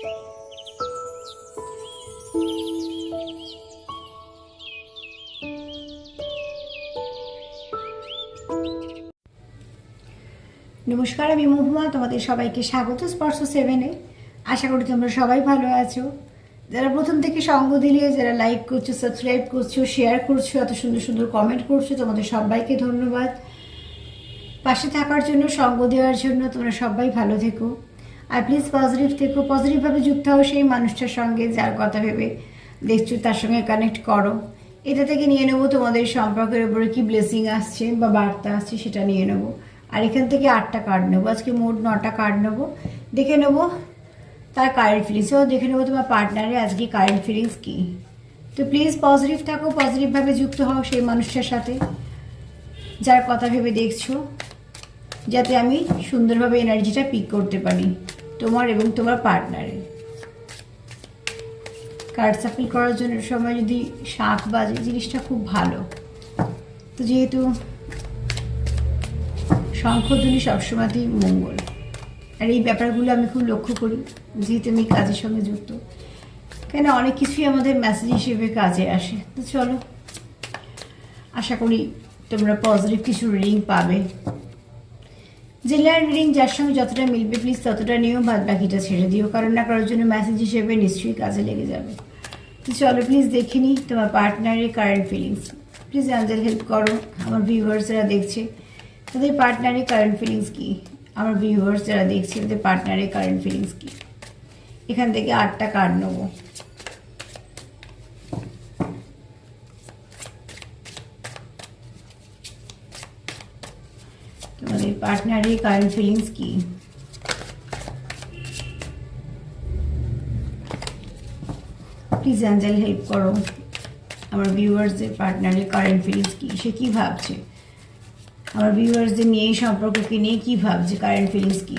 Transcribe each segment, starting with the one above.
নমস্কার, আমি মহুয়া। তোমাদের সবাইকে স্বাগত স্পর্শ 7-এ। আশা করি তোমরা সবাই ভালো আছো। যারা প্রথম থেকে সঙ্গ দিলে, যারা লাইক করছো, সাবস্ক্রাইব করছো, শেয়ার করছো, এত সুন্দর সুন্দর কমেন্ট করছো, তোমাদের সবাইকে ধন্যবাদ। পাশে থাকার জন্য, সঙ্গ দেওয়ার জন্য। তোমরা সবাই ভালো থেকো আর প্লিজ পজিটিভ থেকো। পজিটিভভাবে যুক্ত হও সেই মানুষটার সঙ্গে যার কথা ভেবে দেখছো, তার সঙ্গে কানেক্ট করো। এটা থেকে নিয়ে নেবো তোমাদের সম্পর্কের উপরে কি ব্লেসিং আসছে বা বার্তা আসছে, সেটা নিয়ে নেবো। আর এখান থেকে 8টা কার্ড নেবো। আজকে মোট 9টা কার্ড নেবো। দেখে নেবো তার কারেন্ট ফিলিংসও দেখে নেবো তোমার পার্টনারের আজকে কারেন্ট ফিলিংস কী। তো প্লিজ পজিটিভ থাকো, পজিটিভভাবে যুক্ত হও সেই মানুষটার সাথে যার কথা ভেবে দেখছো, যাতে আমি সুন্দরভাবে এনার্জিটা পিক করতে পারি তোমার এবং তোমার পার্টনারের। কার্ড সাফল করার জন্য সময় যদি শাঁখ বাজে, জিনিসটা খুব ভালো। তো যেহেতু শঙ্খধ্বনি সবসময়তেই মঙ্গল, আর এই ব্যাপারগুলো আমি খুব লক্ষ্য করি যেহেতু আমি কাজের সঙ্গে যুক্ত, কেন অনেক কিছুই আমাদের মেসেজ হিসেবে কাজে আসে। তো চলো, আশা করি তোমরা পজিটিভ কিছু রিডিং পাবে। জেনারেল রিডিং যার সঙ্গে যতটা মিলবে প্লিজ ততটা নিয়েও, বাদ বাকিটা ছেড়ে দিও, কারণ না কারোর জন্য মেসেজ হিসেবে নিশ্চয়ই কাজে লেগে যাবে। তো চলো প্লিজ দেখে নিই তোমার পার্টনারের current feelings. Please angel help করো আমার ভিউয়ার্সরা দেখছে, তাদের পার্টনারের কারেন্ট ফিলিংস কী। আমার ভিউয়ার্স যারা দেখছে, তাদের পার্টনারের কারেন্ট ফিলিংস কী। এখান থেকে 8টা কার্ড নেবো। তোমাদের পার্টনারের কারেন্ট ফিলিংস কী। প্লিজ অ্যাঞ্জেল হেল্প করো আমার ভিউয়ার্সদের পার্টনারের কারেন্ট ফিলিংস কী, সে কী ভাবছে, আমার ভিউয়ার্সদের নিয়ে এই সম্পর্ককে নিয়ে কী ভাবছে, কারেন্ট ফিলিংস কী।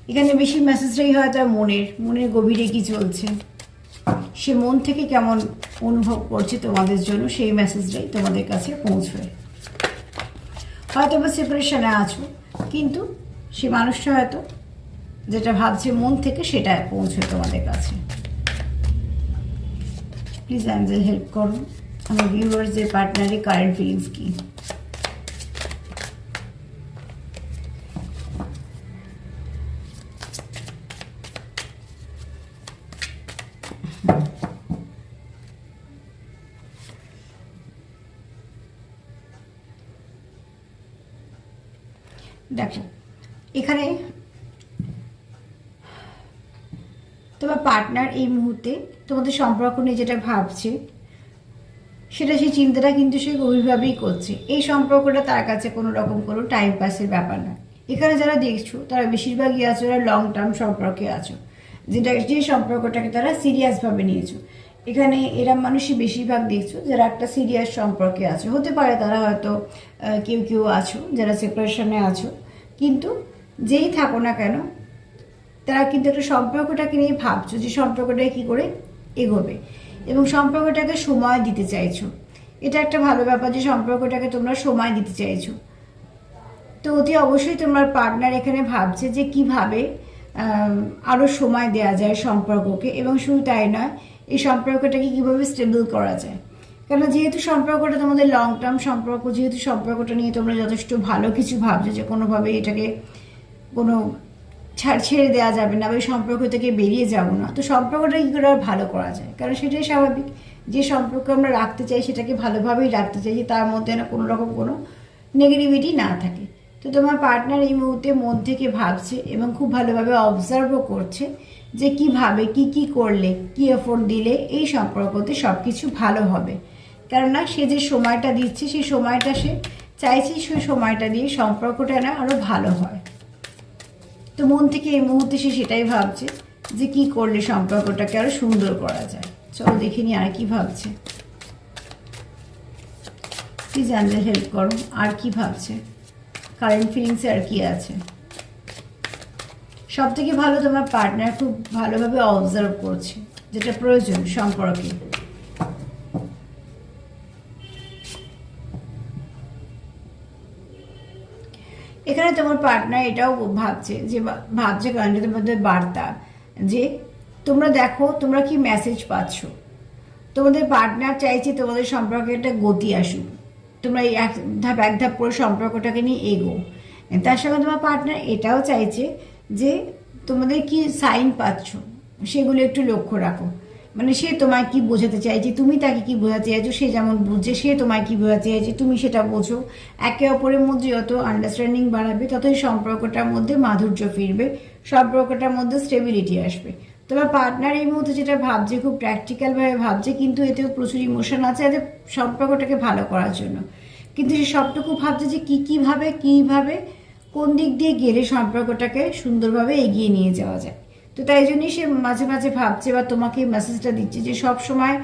এখানে বেশি মেসেজটাই হয় তার মনের গভীরে কী চলছে, সে মন থেকে কেমন অনুভব করছে তোমাদের জন্য, সেই মেসেজটাই তোমাদের কাছে পৌঁছবে। হয়তো বা সেপারেশনে আছো, কিন্তু সে মানুষটা হয়তো যেটা ভাবছে মন থেকে, সেটা পৌঁছবে তোমাদের কাছে। প্লিজ অ্যাঞ্জেল হেল্প করো আমার ভিউয়ার্সদের পার্টনারের কারেন্ট ফিলিংস কী। দেখো এখানে তোমার পার্টনার এই মুহূর্তে তোমাদের সম্পর্ক নিয়ে যেটা ভাবছে, সেটা সেই চিন্তাটা কিন্তু সে গভীরভাবেই করছে। এই সম্পর্কটা তার কাছে কোনো রকম কোনো টাইম পাসের ব্যাপার না। এখানে যারা দেখছো তারা বেশিরভাগই আছো যারা লং টার্ম সম্পর্কে আছো, যে সম্পর্কটাকে তারা সিরিয়াসভাবে নিয়েছো। এখানে এরা মানুষই বেশিরভাগ দেখছো যারা একটা সিরিয়াস সম্পর্কে আছো। হতে পারে তারা হয়তো কেউ আছো যারা সেপারেশনে আছো, কিন্তু যেই থাকো না কেন তারা কিন্তু একটা সম্পর্কটাকে নিয়ে ভাবছো যে সম্পর্কটাকে কী করে এগোবে, এবং সম্পর্কটাকে সময় দিতে চাইছো। এটা একটা ভালো ব্যাপার যে সম্পর্কটাকে তোমরা সময় দিতে চাইছো। তো অতি অবশ্যই তোমার পার্টনার এখানে ভাবছে যে কিভাবে আরও সময় দেওয়া যায় সম্পর্ককে, এবং শুধু তাই নয়, এই সম্পর্কটাকে কীভাবে স্টেবল করা যায়। কেন যেহেতু সম্পর্কটা তোমাদের লং টার্ম সম্পর্ক, যেহেতু সম্পর্কটা নিয়ে তোমরা যথেষ্ট ভালো কিছু ভাবছো যে কোনোভাবে এটাকে কোনো ছেড়ে দেওয়া যাবে না, ওই সম্পর্ক থেকে বেরিয়ে যাব না। তো সম্পর্কটা কী করে আর ভালো করা যায়, কারণ সেটাই স্বাভাবিক। যে সম্পর্ক আমরা রাখতে চাই সেটাকে ভালোভাবেই রাখতে চাই, যে তার মধ্যে না কোনো রকম কোনো নেগেটিভিটি না থাকে। তো তোমার পার্টনার এই মুহূর্তে মন থেকে ভাবছে এবং খুব ভালোভাবে অবজার্ভও করছে যে কীভাবে কী করলে, কী এফোর্ট দিলে এই সম্পর্কতে সব কিছু ভালো হবে। কেননা সে যে সময়টা দিচ্ছে, সেই সময়টা সে চাইছে সেই সময়টা দিয়ে সম্পর্কটা না আরও ভালো হয়। তো মন থেকে এই মুহূর্তে সে সেটাই ভাবছে যে কী করলে সম্পর্কটাকে আরও সুন্দর করা যায়। চলো দেখে নি আর কি ভাবছে। প্লিজ অ্যাঞ্জেল হেল্প করো, আর কি ভাবছে, কারেন্ট ফিলিংসে আর কি আছে। সব থেকে ভালো তোমার পার্টনার খুব ভালোভাবে অবজার্ভ করছে, যেটা প্রয়োজন সম্পর্কে। এখানে তোমার পার্টনার এটাও ভাবছে কারণের মধ্যে বার্তা যে তোমরা দেখো তোমরা কি মেসেজ পাচ্ছ। তোমাদের পার্টনার চাইছে তোমাদের সম্পর্কে একটা গতি আসুক, তোমরা এই এক ধাপ করে সম্পর্কটাকে নিয়ে এগো। তার সঙ্গে তোমার পার্টনার এটাও চাইছে যে তোমাদের কি সাইন পাচ্ছ সেগুলো একটু লক্ষ্য রাখো। মানে সে তোমায় কি বোঝাতে চাইছে, তুমি তাকে কি বোঝাতে চাইছো, সে যেমন বুঝছে সে তোমায় কি বোঝাতে চাইছে তুমি সেটা বোঝো। একে অপরের মধ্যে যত আন্ডারস্ট্যান্ডিং বাড়াবে ততই সম্পর্কটার মধ্যে মাধুর্য ফিরবে, সম্পর্কটার মধ্যে স্টেবিলিটি আসবে। তোমার পার্টনার এই মুহূর্তে যেটা ভাবছে খুব প্র্যাকটিক্যালভাবে ভাবছে, কিন্তু এতেও প্রচুর ইমোশন আছে এতে সম্পর্কটাকে ভালো করার জন্য। কিন্তু সে সবটুকু ভাবছে যে কীভাবে কোন দিক দিয়ে গেলে সম্পর্কটাকে সুন্দরভাবে এগিয়ে নিয়ে যাওয়া যায়। তো তাই জন্যই সে মাঝে মাঝে ভাবছে বা তোমাকে মেসেজটা দিচ্ছে যে সব সময়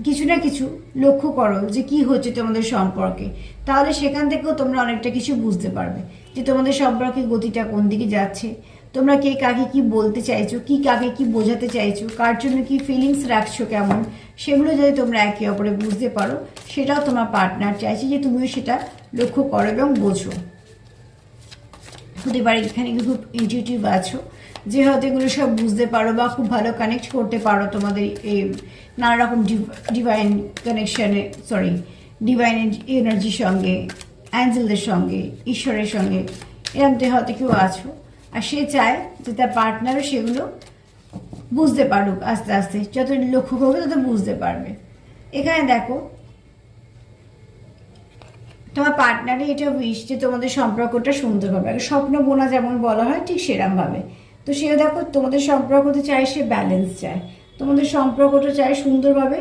কিছু না কিছু লক্ষ্য করো যে কি হচ্ছে তোমাদের সম্পর্কে, তাহলে সেখান থেকেও তোমরা অনেকটা কিছু বুঝতে পারবে যে তোমাদের সম্পর্কে গতিটা কোন দিকে যাচ্ছে, তোমরা কে কাকে কি বলতে চাইছো, কি কাকে কি বোঝাতে চাইছো, কার জন্য কি ফিলিংস রাখছো কেমন, সেগুলো যদি তোমরা একে অপরে বুঝতে পারো সেটাও তোমার পার্টনার চাইছে যে তুমিও সেটা লক্ষ্য করো এবং বোঝো। হতে পারে এখানে খুব ইনটিউটিভ আছো যে হয়তো এগুলো সব বুঝতে পারো বা খুব ভালো কানেক্ট করতে পারো তোমাদের এই নানা রকম ডিভাইন এনার্জির সঙ্গে, অ্যাঞ্জেলদের সঙ্গে, ঈশ্বরের সঙ্গে, এরমতে হয়তো কেউ আছো। আর সে চায় যে তার পার্টনারও সেগুলো বুঝতে পারুক, আস্তে আস্তে যত লক্ষ্য করবে তত বুঝতে পারবে। এখানে দেখো তোমার পার্টনারে এটা উইশ যে তোমাদের সম্পর্কটা সুন্দর হবে, স্বপ্ন বোনা যেমন বলা হয় ঠিক সেরমভাবে। তো সেও দেখো তোমাদের সম্পর্কতে চায়, সে ব্যালেন্স চায়, তোমাদের সম্পর্কটা চায় সুন্দরভাবে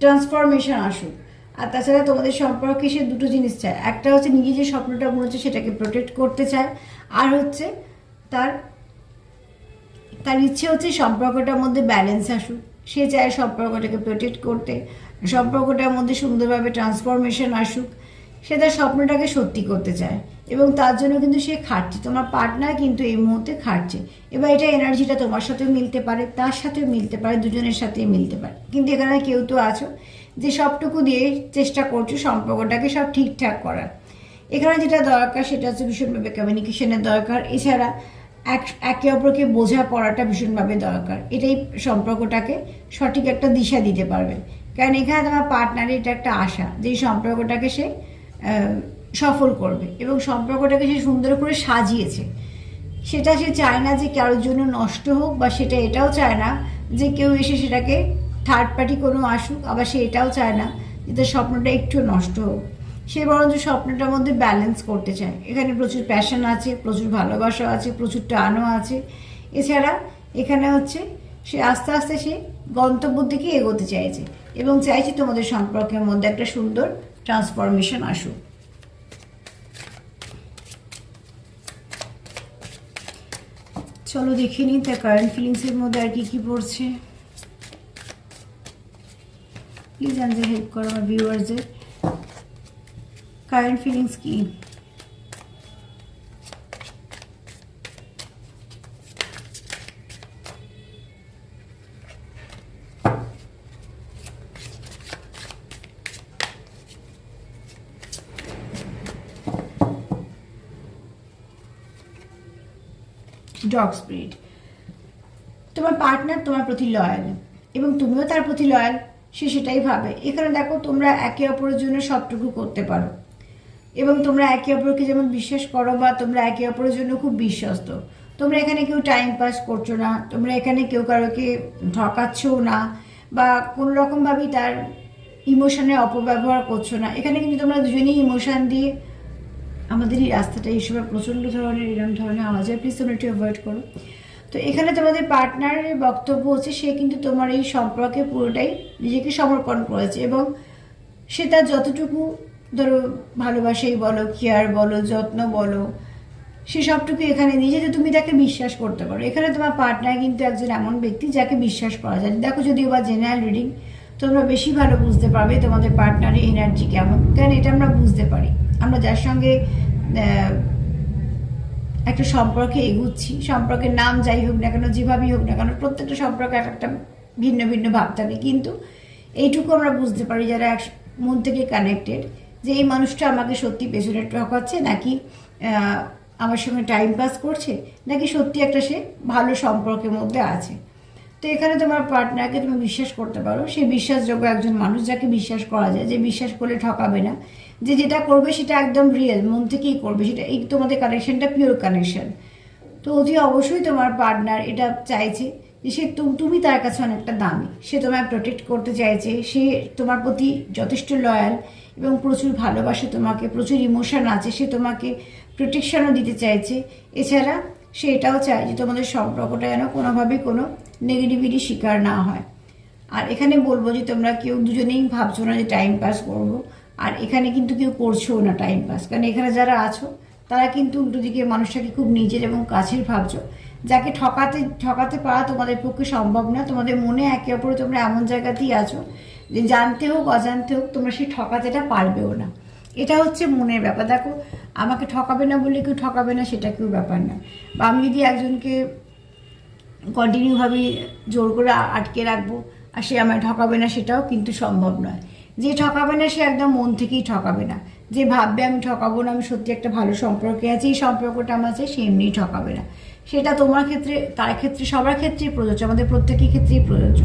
ট্রান্সফরমেশন আসুক। আর তাছাড়া তোমাদের সম্পর্কে সে দুটো জিনিস চায়, একটা হচ্ছে নিজে যে স্বপ্নটা বুনেছে সেটাকে প্রোটেক্ট করতে চায়, আর হচ্ছে তার ইচ্ছে হচ্ছে সম্পর্কটার মধ্যে ব্যালেন্স আসুক। সে চায় সম্পর্কটাকে প্রোটেক্ট করতে, সম্পর্কটার মধ্যে সুন্দরভাবে ট্রান্সফরমেশন আসুক, সে তার স্বপ্নটাকে সত্যি করতে চায় এবং তার জন্য কিন্তু সে খাটছে। তোমার পার্টনার কিন্তু এই মুহূর্তে খাটছে। এবার এটা এনার্জিটা তোমার সাথেও মিলতে পারে, তার সাথেও মিলতে পারে, দুজনের সাথেই মিলতে পারে। কিন্তু এখানে কেউ তো আছো যে সবটুকু দিয়ে চেষ্টা করছো সম্পর্কটাকে সব ঠিকঠাক করার। এখানে যেটা দরকার সেটা হচ্ছে ভীষণভাবে কমিউনিকেশনের দরকার, এছাড়া একে অপরকে বোঝাপড়াটা ভীষণভাবে দরকার। এটাই সম্পর্কটাকে সঠিক একটা দিশা দিতে পারবে। কারণ এখানে তোমার পার্টনারের এটা একটা আশা যে এই সম্পর্কটাকে সে সফল করবে এবং সম্পর্কটাকে সে সুন্দর করে সাজিয়েছে। সেটা সে চায় না যে কারোর জন্য নষ্ট হোক, বা সেটা এটাও চায় না যে কেউ এসে সেটাকে থার্ড পার্টি কোনো আসুক, আবার সে এটাও চায় না যে তার স্বপ্নটা একটু নষ্ট হোক। সে বরঞ্চ স্বপ্নটার মধ্যে ব্যালেন্স করতে চায়। এখানে প্রচুর প্যাশন আছে, প্রচুর ভালোবাসা আছে, প্রচুর টানও আছে। এছাড়া এখানে হচ্ছে সে আস্তে আস্তে সে গন্তব্যের দিকে এগোতে চাইছে এবং চাইছে তোমাদের সম্পর্কের মধ্যে একটা সুন্দর ট্রান্সফরমেশন আসুক। চলো দেখে নিই তার কারেন্ট ফিলিংসের মধ্যে আর কি পড়ছে। প্লিজ আনজে হেল্প করো আমার ভিউয়ার্সদের। কারেন্ট ফিলিংস কি? Dog spirit. তোমার পার্টনার তোমার প্রতি লয়াল এবং তুমিও তার প্রতি লয়াল, সে সেটাই ভাবে। এখানে দেখো তোমরা একে অপরের জন্য সবটুকু করতে পারো এবং তোমরা একে অপরকে যেমন বিশ্বাস করো বা তোমরা একে অপরের জন্য খুব বিশ্বস্ত। তোমরা এখানে কেউ টাইম পাস করছো না, তোমরা এখানে কেউ কারোকে ঠকাচ্ছও না বা কোনো রকমভাবেই তার ইমোশনের অপব্যবহার করছো না। এখানে কিন্তু তোমরা দুজনেই ইমোশন দিয়ে, আমাদের এই রাস্তাটা এই সময় প্রচণ্ড ধরনের এরকম ধরনের আওয়াজ হয়, প্লিজ তোমরা একটু অ্যাভয়েড করো। তো এখানে তোমাদের পার্টনারের বক্তব্য হচ্ছে সে কিন্তু তোমার এই সম্পর্কে পুরোটাই নিজেকে সমর্পণ করেছে এবং সে তার যতটুকু ধরো ভালোবাসাই বলো, কেয়ার বলো, যত্ন বলো, সে সবটুকু এখানে দিয়ে যাতে তুমি তাকে বিশ্বাস করতে পারো। এখানে তোমার পার্টনার কিন্তু একজন এমন ব্যক্তি যাকে বিশ্বাস করা যায়। দেখো যদিও বা জেনারেল রিডিং, তোমরা বেশি ভালো বুঝতে পারবে তোমাদের পার্টনারের এনার্জি কেমন, কারণ এটা আমরা বুঝতে পারি। আমরা যার সঙ্গে একটা সম্পর্কে এগুচ্ছি, সম্পর্কের নাম যাই হোক না কেন, যেভাবেই হোক না কেন, প্রত্যেকটা সম্পর্কে একটা ভিন্ন ভিন্ন ভাব থাকে, কিন্তু এইটুকু আমরা বুঝতে পারি যারা এক মন থেকে কানেক্টেড যে এই মানুষটা আমাকে সত্যি পেছনে ঠকাচ্ছে, নাকি আমার সঙ্গে টাইম পাস করছে, নাকি সত্যি একটা সে ভালো সম্পর্কের মধ্যে আছে। তো এখানে তোমার পার্টনারকে তুমি বিশ্বাস করতে পারো, সে বিশ্বাসযোগ্য একজন মানুষ, যাকে বিশ্বাস করা যায়, যে বিশ্বাস করলে ঠকাবে না, যে যেটা করবে সেটা একদম রিয়েল, মন থেকেই করবে সেটা। এই তোমাদের কানেকশনটা পিওর কানেকশন। তো অতি অবশ্যই তোমার পার্টনার এটা চাইছে যে সে তুমি তার কাছে অনেকটা দামি, সে তোমায় প্রোটেক্ট করতে চাইছে, সে তোমার প্রতি যথেষ্ট লয়াল এবং প্রচুর ভালোবাসে তোমাকে, প্রচুর ইমোশন আছে, সে তোমাকে প্রোটেকশনও দিতে চাইছে। এছাড়া সে এটাও চায় যে তোমাদের সম্পর্কটা যেন কোনোভাবেই কোনো নেগেটিভিটির শিকার না হয়। আর এখানে বলবো যে তোমরা কেউ দুজনেই ভাবছো না যে টাইম পাস করবো, আর এখানে কিন্তু কেউ করছো না টাইম পাস, কারণ এখানে যারা আছো তারা কিন্তু উল্টো দিকে মানুষটাকে খুব নিজের এবং কাছের ভাবছো, যাকে ঠকাতে পারা তোমাদের পক্ষে সম্ভব না। তোমাদের মনে একে অপরে তোমরা এমন জায়গাতেই আছো যে জানতে হোক অজান্তে হোক তোমরা সেই ঠকাতেটা পারবেও না। এটা হচ্ছে মনের ব্যাপার। দেখো, আমাকে ঠকাবে না বলে কেউ ঠকাবে না সেটা কেউ ব্যাপার না, বা আমি যদি একজনকে কন্টিনিউভাবে জোর করে আটকে রাখবো আর সে আমায় ঠকাবে না সেটাও কিন্তু সম্ভব নয়। যে ঠকাবে না সে একদম মন থেকেই ঠকাবে না, যে ভাববে আমি ঠকাবো না, আমি সত্যি একটা ভালো সম্পর্কে আছি, এই সম্পর্কটা আমার আছে, সে এমনিই ঠকাবে না। সেটা তোমার ক্ষেত্রে, তার ক্ষেত্রে, সবার ক্ষেত্রেই প্রযোজ্য, আমাদের প্রত্যেকের ক্ষেত্রেই প্রযোজ্য।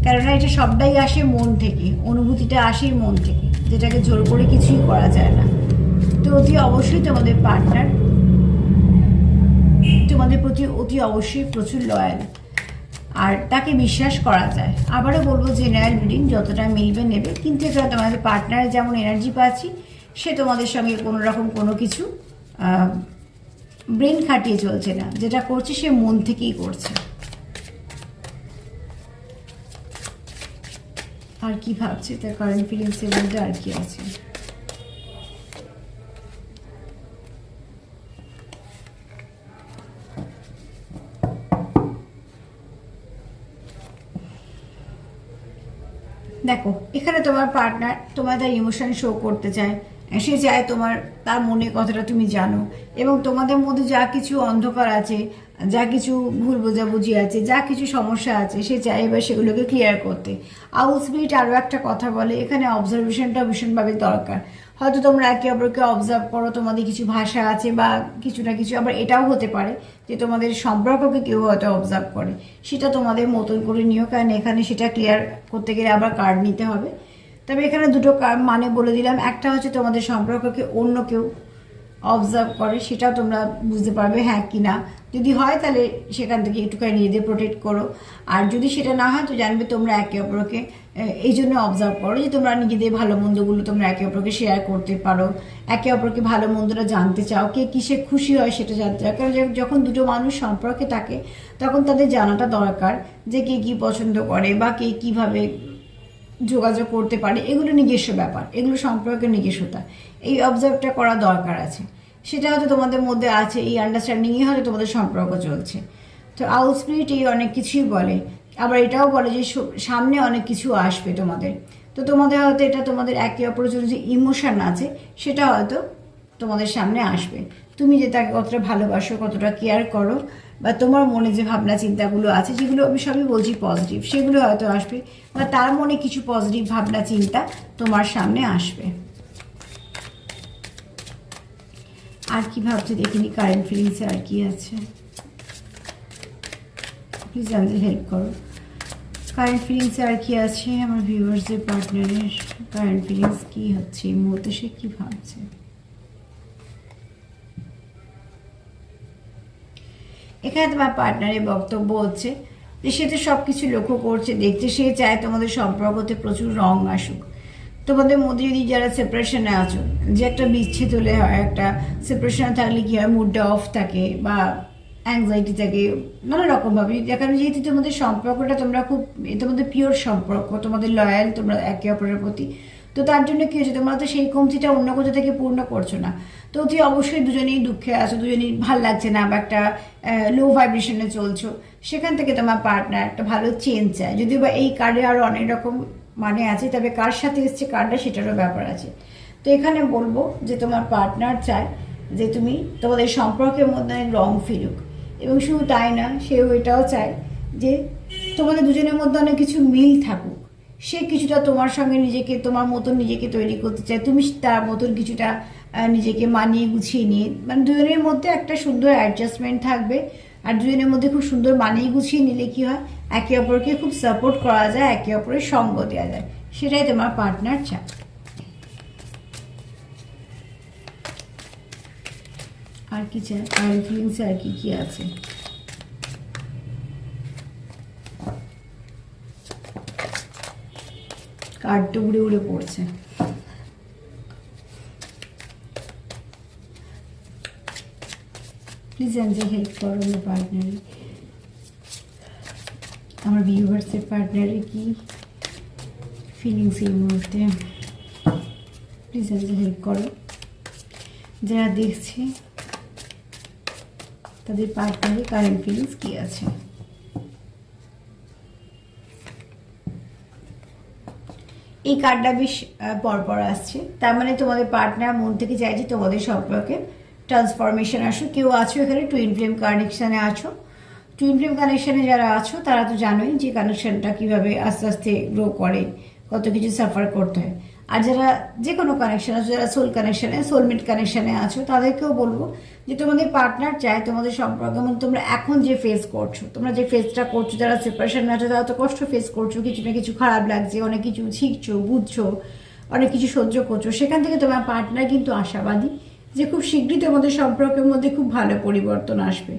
কেননা এটা সবটাই আসে মন থেকে, অনুভূতিটা আসে মন থেকে, যেটাকে জোর করে কিছুই করা যায় না। তো অতি অবশ্যই তোমাদের পার্টনার তোমাদের প্রতি অতি অবশ্যই প্রচুর লয়াল, আর তাকে বিশ্বাস করা যায়। আবারও বলবো জেনারেল রিডিং যতটা মিলবে নেবে, কিন্তু এখানে তোমাদের পার্টনার যেমন এনার্জি পাচ্ছি, সে তোমাদের সঙ্গে কোনো রকম কোনো কিছু ব্রেন খাটিয়ে চলছে না, যেটা করছে সে মন থেকেই করছে। আর কি ভাবছে তার কারেন্ট ফিলিংসের মধ্যে, আর কি আছে? দেখো, এখানে তোমার পার্টনার তোমার তার ইমোশন শো করতে চায়, সে চায় তার মনের কথাটা তুমি জানো, এবং তোমাদের মধ্যে যা কিছু অন্ধকার আছে, যা কিছু ভুল বোঝাবুঝি আছে, যা কিছু সমস্যা আছে, সে চায় এবার সেগুলোকে ক্লিয়ার করতে। আউল স্পিরিট আরও একটা কথা বলে, এখানে অবজারভেশনটা ভীষণভাবে দরকার। হয়তো তোমরা একে অপরকে অবজার্ভ করো, তোমাদের কিছু ভাষা আছে বা কিছু না কিছু, আবার এটাও হতে পারে যে তোমাদের সম্পর্ককে কেউ হয়তো অবজার্ভ করে, সেটা তোমাদের মতন করে নিও, কারণ এখানে সেটা ক্লিয়ার করতে গেলে আবার কার্ড নিতে হবে। তবে এখানে দুটো মানে বলে দিলাম, একটা হচ্ছে তোমাদের সম্পর্ককে অন্য কেউ অবজার্ভ করে, সেটাও তোমরা বুঝতে পারবে হ্যাঁ কি না। যদি হয় তাহলে সেখান থেকে একটুখানি নিজেদের প্রোটেক্ট করো, আর যদি সেটা না হয় তো জানবে তোমরা একে অপরকে এই জন্য অবজার্ভ করো যে তোমরা নিজেদের ভালো মন্দগুলো তোমরা একে অপরকে শেয়ার করতে পারো, একে অপরকে ভালো মন্দটা জানতে চাও, কে কিসে খুশি হয় সেটা জানতে চাও। কারণ যখন দুটো মানুষ সম্পর্কে থাকে তখন তাদের জানাটা দরকার যে কে কী পছন্দ করে বা কে কীভাবে যোগাযোগ করতে পারে, এগুলো নিজস্ব ব্যাপার, এগুলো সম্পর্কের নিজস্বতা, এই অবজার্ভটা করা দরকার আছে। সেটা হয়তো তোমাদের মধ্যে আছে, এই আন্ডারস্ট্যান্ডিংই হয়তো তোমাদের সম্পর্ক চলছে। তো আউল স্পিরিট এই অনেক কিছুই বলে, আবার এটাও বলে যে সামনে অনেক কিছু আসবে তোমাদের। তো তোমাদের হয়তো এটা তোমাদের একে অপরের জন্য যে ইমোশন আছে সেটা হয়তো তোমাদের সামনে আসবে। তুমি যে তাকে কতটা ভালোবাসো, কতটা কেয়ার করো, বা তোমার মনে যে ভাবনা চিন্তাগুলো আছে, যেগুলো আমি সবই বলছি পজিটিভ, সেগুলো হয়তো আসবে, বা তার মনে কিছু পজিটিভ ভাবনা চিন্তা তোমার সামনে আসবে। আর কি ভাবছে দেখিনি কারেন্ট ফিলিংসে, আর কি আছে প্লিজ আমাদের হেল্প করো। কারেন্ট ফিলিংসে আর কি আছে আমার ভিউয়ার্সদের পার্টনারের কারেন্ট ফিলিংস কি হচ্ছে এই মুহূর্তে, সে কি ভাবছে? এখানে তোমার পার্টনারের বক্তব্য হচ্ছে যে সে তো সব কিছু লক্ষ্য করছে, দেখছে, সে চায় তোমাদের সম্পর্কতে প্রচুর রং আসুক। তোমাদের মধ্যে যদি যারা সেপারেশনে আছো, যে একটা বিচ্ছেদ হলে হয়, একটা সেপারেশনে থাকলে কি হয়, মুডটা অফ থাকে বা অ্যাংজাইটি থাকে নানা রকমভাবে, কারণ যেহেতু তোমাদের সম্পর্কটা তোমরা খুব, তোমাদের পিওর সম্পর্ক, তোমাদের লয়াল তোমরা একে অপরের প্রতি, তো তার জন্য কি হচ্ছে, তোমরা তো সেই কমতিটা অন্য কোথা থেকে পূর্ণ করছো না। তো তুই অবশ্যই দুজনেই দুঃখে আছো, দুজনেই ভাল লাগছে না, বা একটা লো ভাইব্রেশনে চলছো, সেখান থেকে তোমার পার্টনার একটা ভালো চেঞ্জ চায়। যদিও বা এই কার্ডে আরও অনেক রকম মানে আছে, তবে কার সাথে এসছে কার্ডটা সেটারও ব্যাপার আছে। তো এখানে বলবো যে তোমার পার্টনার চায় যে তুমি তোমাদের সম্পর্কের মধ্যে রং ফিরুক, এবং শুধু তাই না, সেও এটাও চায় যে তোমাদের দুজনের মধ্যে অনেক কিছু মিল থাকুক, সে কিছুটা তোমার সঙ্গে নিজেকে, তোমার মতন নিজেকে তৈরি করতে চায়, তুমি তার মতন কিছুটা নিজেকে মানিয়ে গুছিয়ে নিয়ে, মানে দুজনের মধ্যে একটা সুন্দর অ্যাডজাস্টমেন্ট থাকবে। আর দুজনের মধ্যে খুব সুন্দর মানিয়ে গুছিয়ে নিলে কি হয়, একে অপরকে খুব সাপোর্ট করা যায়, একে অপরের সঙ্গ দেওয়া যায়, সেটাই তোমার পার্টনার চায়। আর কি চায়, আর ফিলিংসে আর কি কি আছে? কার্ডটা উড়ে উড়ে পড়ছে। প্লিজ এনজে হেল্প করো আমার পার্টনারে, আমার ভিউয়ার্সের পার্টনারে কি ফিলিংস এই মুহূর্তে। প্লিজ এনজে হেল্প করো, যারা দেখছে তাদের পার্টনারে কারেন্ট ফিলিংস কি আছে। এই কার্ডটা বেশ পরপর আসছে, তার মানে তোমাদের পার্টনার মন থেকে চাইছে তোমাদের সম্পর্কে ট্রান্সফরমেশন আসো। কেউ আছো এখানে টুইন ফ্লেম কানেকশানে আছো। টুইন ফ্লেম কানেকশানে যারা আছো তারা তো জানোই যে কানেকশানটা কীভাবে আস্তে আস্তে গ্রো করে, কত কিছু সাফার করতে হয়। আর যারা যে কোনো কানেকশান আছো, যারা সোল কানেকশানে, সোলমেট কানেকশানে আছো, তাদেরকেও বলবো যে তোমাদের পার্টনার চায় তোমাদের সম্পর্ক, এবং তোমরা এখন যে ফেস করছো, তোমরা যে ফেসটা করছো, যারা সেপারেশনে আছো তারা তো কষ্ট ফেস করছো, কিছু না কিছু খারাপ লাগছে, অনেক কিছু শিখছো, বুঝছো, অনেক কিছু সহ্য করছো, সেখান থেকে তোমার পার্টনার কিন্তু আশাবাদী যে খুব শীঘ্রই তোমাদের সম্পর্কের মধ্যে খুব ভালো পরিবর্তন আসবে,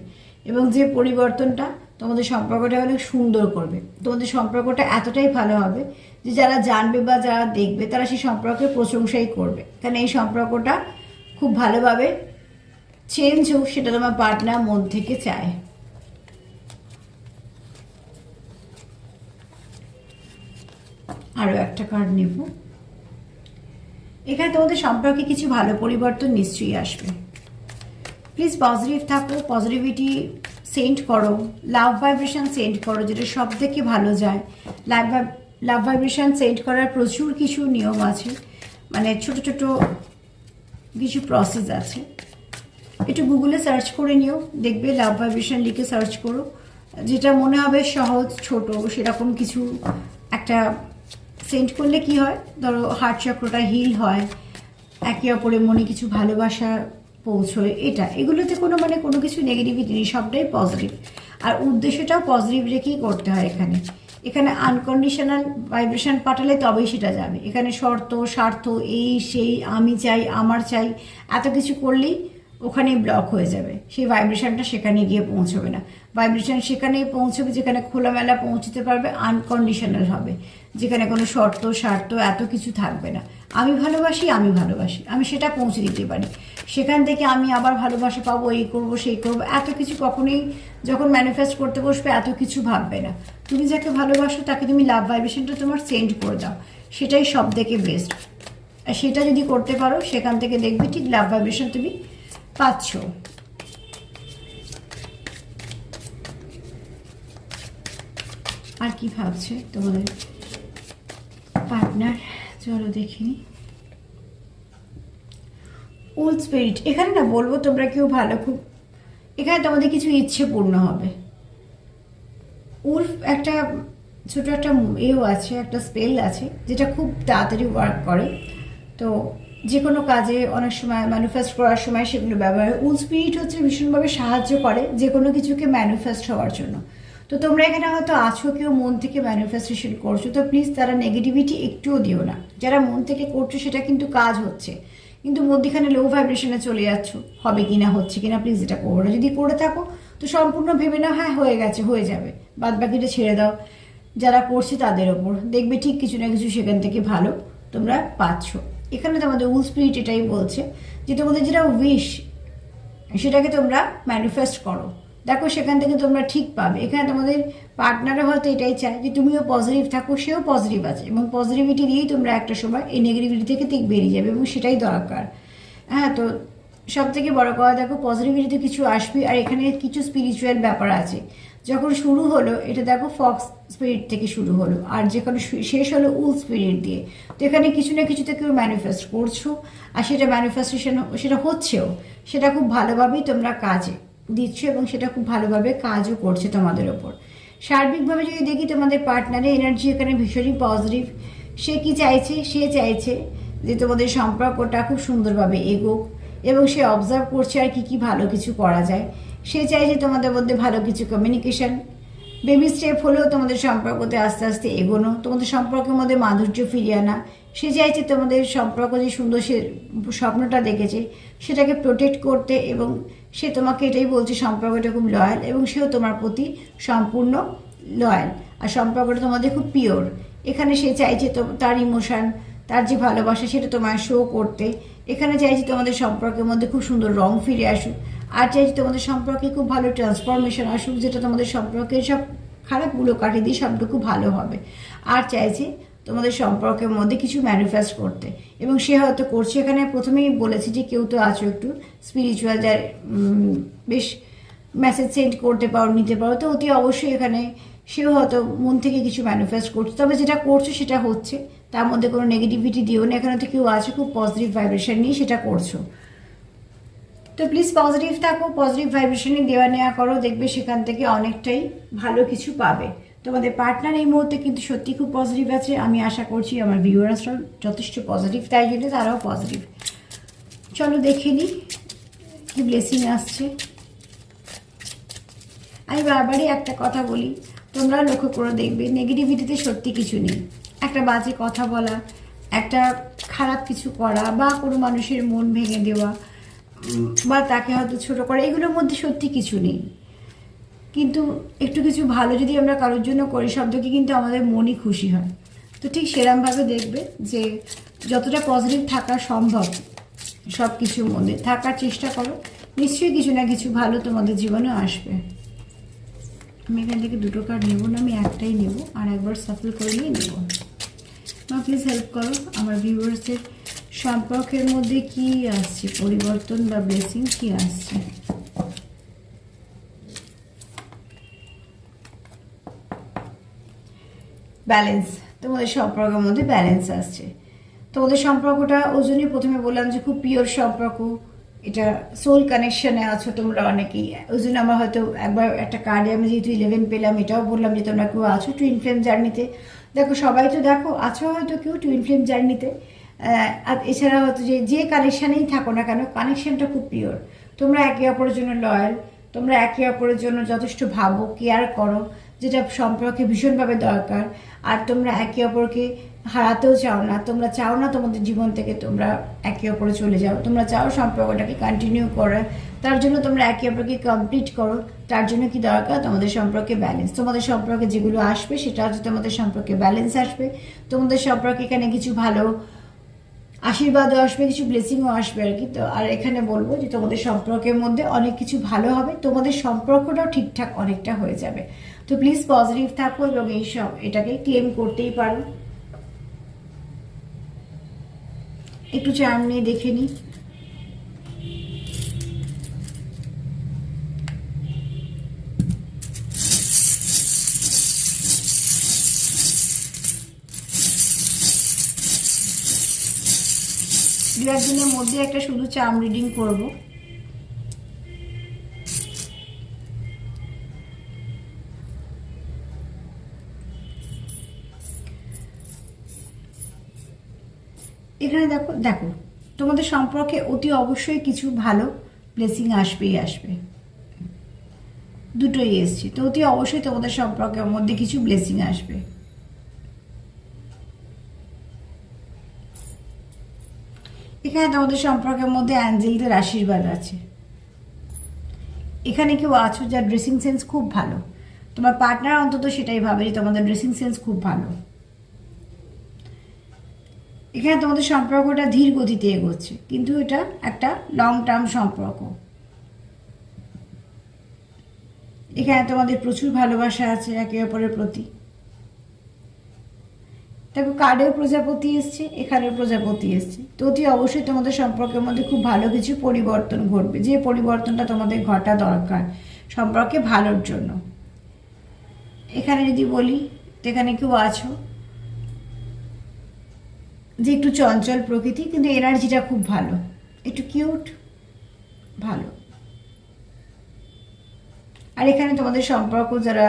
এবং যে পরিবর্তনটা তোমাদের সম্পর্কটা অনেক সুন্দর করবে। তোমাদের সম্পর্কটা এতটাই ভালো হবে যে যারা জানবে বা যারা দেখবে তারা সেই সম্পর্কের প্রশংসাই করবে, কারণ এই সম্পর্কটা খুব ভালোভাবে চেঞ্জ হোক, সেটা তোমার পার্টনার মন থেকে চায়। আরও একটা কার্ড নেব। এখানে তোমাদের সম্পর্কে কিছু ভালো পরিবর্তন নিশ্চয়ই আসবে। প্লিজ পজিটিভ থাকো, পজিটিভিটি সেন্ড করো, লাভ ভাইব্রেশন সেন্ড করো, যেটা সব থেকে ভালো যায়। লাভ ভাইব্রেশন সেন্ড করার প্রচুর কিছু নিয়ম আছে, মানে ছোট ছোট কিছু প্রসেস আছে। একটু গুগলে সার্চ করে নিও, দেখবে লাভ ভাইব্রেশন লিখে সার্চ করো, যেটা মনে হবে সহজ ছোট সেরকম কিছু একটা সেন্ড করলে কি হয়, ধরো হার্ট চক্রটা হিল হয়, একে অপরের মনে কিছু ভালোবাসা পৌঁছয়, এগুলোতে কোনো কিছু নেগেটিভিটি নেই, সবটাই পজিটিভ। আর উদ্দেশ্যটাও পজিটিভ রেখেই করতে হয়। এখানে আনকন্ডিশনাল ভাইব্রেশন পাঠালে তবেই সেটা যাবে। এখানে শর্ত স্বার্থ এই সেই আমি চাই আমার চাই এত কিছু করলেই ওখানে ব্লক হয়ে যাবে, সেই ভাইব্রেশনটা সেখানে গিয়ে পৌঁছবে না। ভাইব্রেশন সেখানেই পৌঁছবে যেখানে খোলামেলা পৌঁছতে পারবে, আনকন্ডিশনাল হবে, যেখানে কোনো শর্ত স্বার্থ এত কিছু থাকবে না। আমি ভালোবাসি আমি সেটা পৌঁছে দিতে পারি, সেখান থেকে আমি আবার ভালোবাসা পাবো, এই করবো সেই করবো এত কিছু কখনোই যখন ম্যানিফেস্ট করতে বসবে এত কিছু ভাববে না। তুমি যাকে ভালোবাসো তাকে তুমি লাভ ভাইব্রেশনটা তোমার সেন্ড করে দাও, সেটাই সব থেকে বেস্ট। আর সেটা যদি করতে পারো সেখান থেকে দেখবে ঠিক লাভ ভাইব্রেশন তুমি পাচ্ছ। আর কি ভাবছে তোমাদের পার্টনার, চলো দেখিনি। ওল্ড স্পিরিট, এখানে না বলবো তোমরা কেউ ভালো খুব, এখানে তোমাদের কিছু ইচ্ছে পূর্ণ হবে। উল্ফ একটা ছোট একটা এও আছে, একটা স্পেল আছে যেটা খুব তাড়াতাড়ি ওয়ার্ক করে, তো যে কোনো কাজে অনেক সময় ম্যানিফেস্ট করার সময় সেগুলো ব্যবহার হয়। উল স্পিরিট হচ্ছে ভীষণভাবে সাহায্য করে যে কোনো কিছুকে ম্যানিফেস্ট হওয়ার জন্য। তো তোমরা এখানে হয়তো আছো কেউ মন থেকে ম্যানিফেস্টেশন করছো, তো প্লিজ তারা নেগেটিভিটি একটুও দিও না। যারা মন থেকে করছো সেটা কিন্তু কাজ হচ্ছে, কিন্তু মধ্যখানে লো ভাইব্রেশনে চলে যাচ্ছ, হবে কিনা হচ্ছে কিনা, প্লিজ এটা করো না। যদি করে থাকো তো সম্পূর্ণ ভেবে না, হ্যাঁ হয়ে গেছে হয়ে যাবে, বাদ বাকিটা ছেড়ে দাও যারা করছে তাদের ওপর, দেখবে ঠিক কিছু না কিছু সেখান থেকে ভালো তোমরা পাচ্ছ। এখানে তোমাদের উল স্পিরিট এটাই বলছে যে তোমাদের যেটা উইশ সেটাকে তোমরা ম্যানিফেস্ট করো, দেখো সেখান থেকে তোমরা ঠিক পাবে। এখানে তোমাদের পার্টনারও হয়তো এটাই চায় যে তুমিও পজিটিভ থাকো, সেও পজিটিভ আছে, এবং পজিটিভিটি দিয়েই তোমরা একটা সময় এই নেগেটিভিটি থেকে ঠিক বেরিয়ে যাবে, এবং সেটাই দরকার। হ্যাঁ, তো সব থেকে বড় কথা দেখো পজিটিভিটিতে কিছু আসবে। আর এখানে কিছু স্পিরিচুয়াল ব্যাপার আছে, যখন শুরু হলো এটা দেখো ফক্স স্পিরিট থেকে শুরু হলো, আর যেখানে শেষ হলো উল স্পিরিট দিয়ে। তো এখানে কিছু না কিছু থেকে ম্যানিফেস্ট করছো, আর সেটা ম্যানিফেস্টেশন সেটা হচ্ছেও, সেটা খুব ভালোভাবেই তোমরা কাজে দিচ্ছ, এবং সেটা খুব ভালোভাবে কাজও করছে তোমাদের ওপর। সার্বিকভাবে যদি দেখি তোমাদের পার্টনারের এনার্জি এখানে ভীষণই পজিটিভ। সে কি চাইছে? সে চাইছে যে তোমাদের সম্পর্কটা খুব সুন্দরভাবে এগোক, এবং সে অবজার্ভ করছে আর কি কি ভালো কিছু করা যায়। সে চাইছে তোমাদের মধ্যে ভালো কিছু কমিউনিকেশন, বেবি স্টেপ হলেও তোমাদের সম্পর্কতে আস্তে আস্তে এগোনো, তোমাদের সম্পর্কের মধ্যে মাধুর্য ফিরিয়ে আনা। সে চাইছে তোমাদের সম্পর্ক যে সুন্দর সে স্বপ্নটা দেখেছে সেটাকে প্রোটেক্ট করতে, এবং সে তোমাকে এটাই বলছে সম্পর্কটা খুব লয়াল, এবং সেও তোমার প্রতি সম্পূর্ণ লয়াল, আর সম্পর্কটা তোমাদের খুব পিওর। এখানে সে চাইছে তো তার ইমোশন, তার যে ভালোবাসা সেটা তোমার শো করতে। এখানে চাইছে তোমাদের সম্পর্কের মধ্যে খুব সুন্দর রং ফিরে আসুক, আর চাইছে তোমাদের সম্পর্কে খুব ভালো ট্রান্সফরমেশন আসুক, যেটা তোমাদের সম্পর্কের সব খারাপগুলো কাটিয়ে দিয়ে সবটুকু ভালো হবে। আর চাইছে তোমাদের সম্পর্কের মধ্যে কিছু ম্যানিফেস্ট করতে, এবং সে হয়তো করছে। এখানে প্রথমেই বলেছি যে কেউ তো আছো একটু স্পিরিচুয়াল, যার বেশ মেসেজ সেন্ড করতে পারো, নিতে পারো, তো অতি অবশ্যই এখানে সেও হয়তো মন থেকে কিছু ম্যানিফেস্ট করছে। তবে যেটা করছো সেটা হচ্ছে, তার মধ্যে কোনো নেগেটিভিটি দিও না। এখানে তো কেউ আছে খুব পজিটিভ ভাইব্রেশন নিয়ে সেটা করছো, তো প্লিজ পজিটিভ থাকো, পজিটিভ ভাইব্রেশনে দেওয়া নেওয়া করো, দেখবে সেখান থেকে অনেকটাই ভালো কিছু পাবে। তোমাদের পার্টনার এই মুহূর্তে কিন্তু সত্যি খুব পজিটিভ আছে। আমি আশা করছি আমার ভিউয়ার্সরাও যথেষ্ট পজিটিভ, তাই জন্য তারাও পজিটিভ। চলো দেখে নিই কি ব্লেসিং আসছে। আমি বারবারই একটা কথা বলি, তোমরা লক্ষ্য করে দেখবে নেগেটিভিটিতে সত্যি কিছু নেই। একটা বাজে কথা বলা, একটা খারাপ কিছু করা, বা কোনো মানুষের মন ভেঙে দেওয়া, বা তাকে হয়তো ছোটো করা, এগুলোর মধ্যে সত্যি কিছু নেই। কিন্তু একটু কিছু ভালো যদি আমরা কারোর জন্য করি, সব থেকে কিন্তু আমাদের মনই খুশি হয়। তো ঠিক সেরকমভাবে দেখবে যে যতটা পজিটিভ থাকা সম্ভব সব কিছুর মধ্যে থাকার চেষ্টা করো, নিশ্চয়ই কিছু না কিছু ভালো তোমাদের জীবনে আসবে। আমি এখান থেকে দুটো কার্ড নেবো না, আমি একটাই নেব, আর একবার সাফল করে নিয়ে নেব। প্লিজ হেল্প করো আমার ভিউয়ার্সের সম্পর্কের মধ্যে কি আসছে, পরিবর্তন বা ব্লেসিং কি আসছে। ব্যালেন্স, তোমাদের সম্পর্কের মধ্যে ব্যালেন্স আসছে। তোমাদের সম্পর্কটা ওই জন্যই প্রথমে বললাম যে খুব পিওর সম্পর্ক, এটা সোল কানেকশনে আছো তোমরা অনেকেই। ওই জন্য আমার হয়তো একবার একটা কার্ডে আমি যেহেতু 11 পেলাম, এটাও বললাম যে তোমরা কেউ আছো টুইন ফ্লেম জার্নিতে। দেখো সবাই তো দেখো আছো হয়তো কেউ টুইন ফ্লেম জার্নিতে, আর এছাড়া হয়তো যে কানেকশানেই থাকো না কেন, কানেকশানটা খুব পিওর। তোমরা একে অপরের জন্য লয়াল, তোমরা একে অপরের জন্য যথেষ্ট ভাবো, কেয়ার করো, যেটা সম্পর্কে ভীষণভাবে দরকার। আর তোমরা একে অপরকে হারাতেও চাও না, তোমরা চাও না তোমাদের জীবন থেকে তোমরা একে অপরে চলে যাও, তোমরা চাও সম্পর্কটাকে কন্টিনিউ করো। তার জন্য তোমরা একে অপরকে কমপ্লিট করো। তার জন্য কি দরকার? তোমাদের সম্পর্কে ব্যালেন্স। তোমাদের সম্পর্কে যেগুলো আসবে সেটা হচ্ছে তোমাদের সম্পর্কে ব্যালেন্স আসবে, তোমাদের সম্পর্কে এখানে কিছু ভালো আশীর্বাদও আসবে, কিছু ব্লেসিংও আসবে আর কি। তো আর এখানে বলবো যে তোমাদের সম্পর্কের মধ্যে অনেক কিছু ভালো হবে, তোমাদের সম্পর্কটাও ঠিকঠাক অনেকটা হয়ে যাবে। তো প্লিজ পজিটিভ থাকো এবং এইসব এটাকে ক্লেম করতেই পারো। একটু চার্ম নিয়ে দেখে নিই। দু একদিনের মধ্যে একটা শুধু চার্ম রিডিং করবো। এখানে দেখো দেখো তোমাদের সম্পর্কে অতি অবশ্যই কিছু ভালো ব্লেসিং আসবেই আসবে, দুটোই এসছে। তো অতি অবশ্যই তোমাদের সম্পর্কের মধ্যে কিছু ব্লেসিং আসবে। এখানে তোমাদের সম্পর্কের মধ্যে অ্যাঞ্জেলদের আশীর্বাদ আছে। এখানে কেউ আছো যার ড্রেসিং সেন্স খুব ভালো, তোমার পার্টনার অন্তত সেটাই ভাবে যে তোমাদের ড্রেসিং সেন্স খুব ভালো। এখানে তোমাদের সম্পর্কটা ধীর গতিতে এগোচ্ছে, কিন্তু এটা একটা লং টার্ম সম্পর্ক। এখানে তোমাদের প্রচুর ভালোবাসা আছে একে অপরের প্রতি। দেখো কার্ডেও প্রজাপতি এসছে, এখানেও প্রজাপতি এসছে। তো অতি অবশ্যই তোমাদের সম্পর্কের মধ্যে খুব ভালো কিছু পরিবর্তন ঘটবে, যে পরিবর্তনটা তোমাদের ঘটা দরকার সম্পর্কে ভালোর জন্য। এখানে যদি বলি তো এখানে কেউ আছো যে একটু চঞ্চল প্রকৃতি, কিন্তু এনার্জিটা খুব ভালো, একটু কিউট, ভালো। আর এখানে তোমাদের সম্পর্ক যারা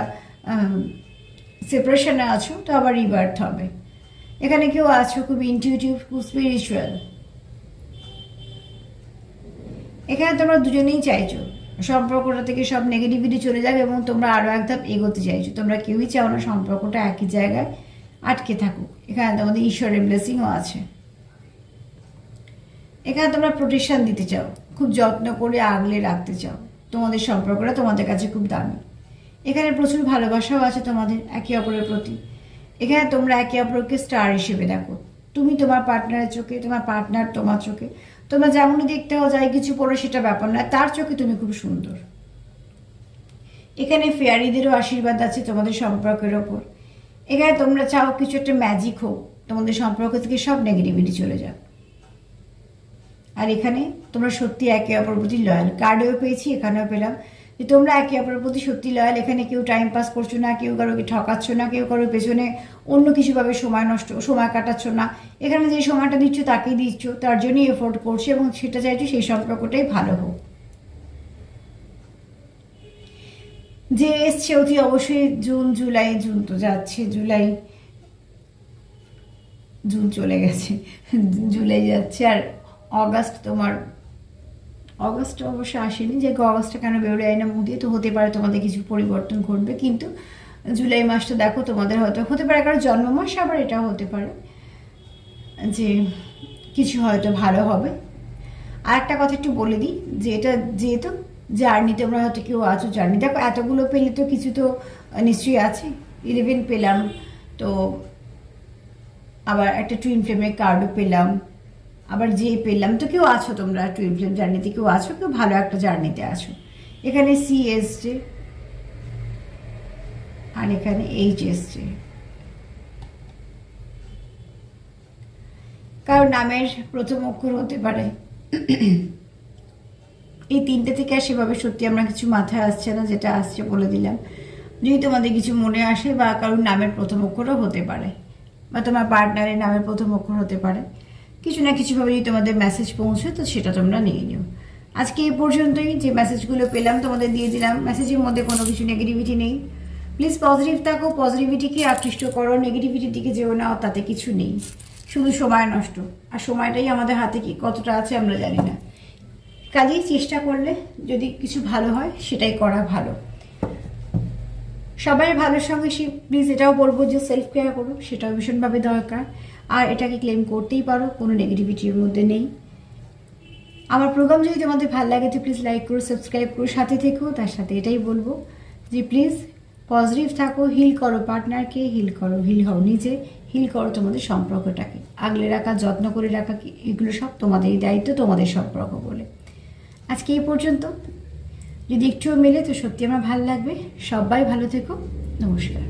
সেপারেশনে আছো, তো আবার রিবার্থ হবে। এখানে কেউ আছো খুব ইনটিউটিভ, খুব স্পিরিচুয়াল। এখানে তোমরা দুজনেই চাইছো সম্পর্কটা থেকে সব নেগেটিভিটি চলে যাবে এবং তোমরা আরও এক ধাপ এগোতে চাইছো। তোমরা কেউই চাও না সম্পর্কটা একই জায়গায় আটকে থাকুক। এখানে তোমাদের ঈশ্বরের ব্লেসিংও আছে। এখানে তোমরা প্রোটেকশন দিতে চাও, খুব যত্ন করে আগলে রাখতে চাও। তোমাদের সম্পর্কটা তোমাদের কাছে খুব দামি। এখানে প্রচুর ভালোবাসাও আছে তোমাদের একে অপরের প্রতি। এখানে তোমরা একে অপরকে স্টার হিসেবে দেখো। তুমি তোমার পার্টনারের চোখে, তোমার পার্টনার তোমার চোখে। তোমরা যেমনই দেখতে হও, যাই কিছু পড়ো সেটা ব্যাপার না, তার চোখে তুমি খুব সুন্দর। এখানে ফেয়ারিদেরও আশীর্বাদ আছে তোমাদের সম্পর্কের ওপর। এখানে তোমরা চাও কিছু একটা ম্যাজিক হোক, তোমাদের সম্পর্ক থেকে সব নেগেটিভিটি চলে যাক। আর এখানে তোমরা সত্যি একে অপরের প্রতি লয়াল। কার্ডেও পেয়েছি, এখানেও পেলাম যে তোমরা একে অপরের প্রতি সত্যি লয়াল। এখানে কেউ টাইম পাস করছো না, কেউ কারোকে ঠকাচ্ছ না, কেউ কারোর পেছনে অন্য কিছুভাবে সময় কাটাচ্ছ না। এখানে যে সময়টা দিচ্ছ তাকেই দিচ্ছ, তার জন্যই এফোর্ট করছো এবং সেটা চাইছো সেই সম্পর্কটাই ভালো হোক। যে এসছে অতি অবশ্যই জুন তো যাচ্ছে, জুন চলে গেছে, জুলাই যাচ্ছে। আর অগাস্ট অবশ্য আসেনি, যে অগাস্টটা কেন বেরোয় যায় না মুখ দিয়ে, তো হতে পারে তোমাদের কিছু পরিবর্তন ঘটবে। কিন্তু জুলাই মাসটা দেখো তোমাদের হয়তো হতে পারে কারো জন্ম মাস, আবার এটাও হতে পারে যে কিছু হয়তো ভালো হবে। আর একটা কথা একটু বলে দিই যে এটা যেহেতু জার্নি, তোমরা হয়তো কেউ আছো জার্নি, দেখো এতগুলো পেলে তো কিছু তো নিশ্চয়ই আছে। 11 পেলাম, তো আবার একটা টুইন ফ্লেমের কার্ডও পেলাম, আবার যে পেলাম, তো কেউ আছো তোমরা টুইন ফ্লেম জার্নিতে, কেউ আছো, কেউ ভালো একটা জার্নিতে আছো। এখানে সি এসছে আর এখানে এইচ এসছে। কারণ নামের প্রথম অক্ষর হতে পারে। এই তিনটে থেকে আর সেভাবে সত্যি আমরা কিছু মাথায় আসছে না, যেটা আসছে বলে দিলাম। যদি তোমাদের কিছু মনে আসে, বা কারোর নামের প্রথম অক্ষরও হতে পারে, বা তোমার পার্টনারের নামের প্রথম অক্ষর হতে পারে, কিছু না কিছুভাবে যদি তোমাদের মেসেজ পৌঁছয়, তো সেটা তোমরা নিয়ে নিও। আজকে এই পর্যন্তই, যে মেসেজগুলো পেলাম তোমাদের দিয়ে দিলাম। মেসেজের মধ্যে কোনো কিছু নেগেটিভিটি নেই। প্লিজ পজিটিভ থাকো, পজিটিভিটিকে আকৃষ্ট করো, নেগেটিভিটির দিকে যেও না, তাতে কিছু নেই, শুধু সময় নষ্ট। আর সময়টাই আমাদের হাতে কি কতটা আছে আমরা জানি না। কাজেই চেষ্টা করলে যদি কিছু ভালো হয় সেটাই করা ভালো। সবাই ভালোর সঙ্গে প্লিজ এটাও বলবো যে সেলফ কেয়ার করো, সেটাও ভীষণভাবে দরকার। আর এটাকে ক্লেম করতেই পারো, কোনো নেগেটিভিটির মধ্যে নেই। আমার প্রোগ্রাম যদি তোমাদের ভালো লাগে তো প্লিজ লাইক করো, সাবস্ক্রাইব করো, সাথে থেকো। তার সাথে এটাই বলবো যে প্লিজ পজিটিভ থাকো, হিল করো পার্টনারকে, হিল হও নিজে, হিল করো তোমাদের সম্পর্কটাকে। আগলে রাখা, যত্ন করে রাখা, এগুলো সব তোমাদেরই দায়িত্ব, তোমাদের সম্পর্ক বলে। আজকে এই পর্যন্ত, যদি একটুও মেলে তো সত্যি আমার ভালো লাগবে। সবাই ভালো থেকো, নমস্কার।